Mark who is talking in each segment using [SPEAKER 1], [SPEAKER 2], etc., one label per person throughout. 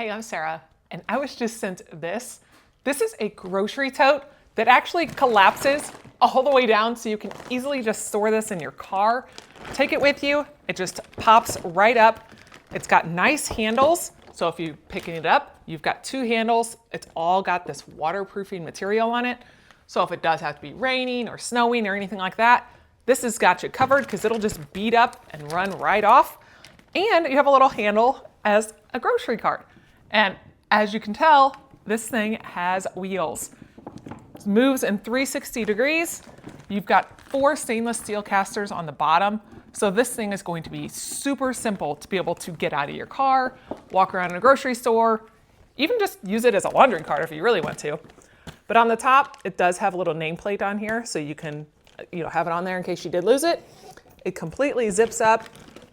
[SPEAKER 1] Hey, I'm Sarah, and I was just sent this. This is a grocery tote that actually collapses all the way down so you can easily just store this in your car. Take it with you. It just pops right up. It's got nice handles. So if you're picking it up, you've got two handles. It's all got this waterproofing material on it. So if it does have to be raining or snowing or anything like that, this has got you covered because it'll just bead up and run right off. And you have a little handle as a grocery cart. And as you can tell, this thing has wheels. It moves in 360 degrees. You've got 4 stainless steel casters on the bottom. So this thing is going to be super simple to be able to get out of your car, walk around in a grocery store, even just use it as a laundry cart if you really want to. But on the top, it does have a little nameplate on here so you can have it on there in case you did lose it. It completely zips up,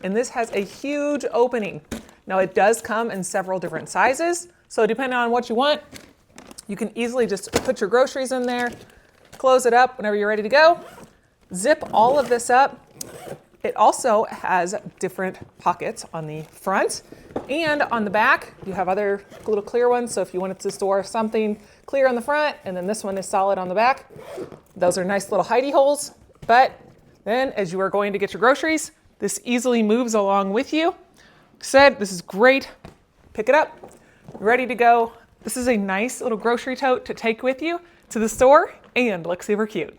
[SPEAKER 1] and this has a huge opening. Now it does come in several different sizes, so depending on what you want, you can easily just put your groceries in there, close it up whenever you're ready to go, zip all of this up. It also has different pockets on the front and on the back. You have other little clear ones, so if you wanted to store something clear on the front and then this one is solid on the back, those are nice little hidey holes. But then as you are going to get your groceries, this easily moves along with you. Said, this is great. Pick it up, ready to go. This is a nice little grocery tote to take with you to the store and look super cute.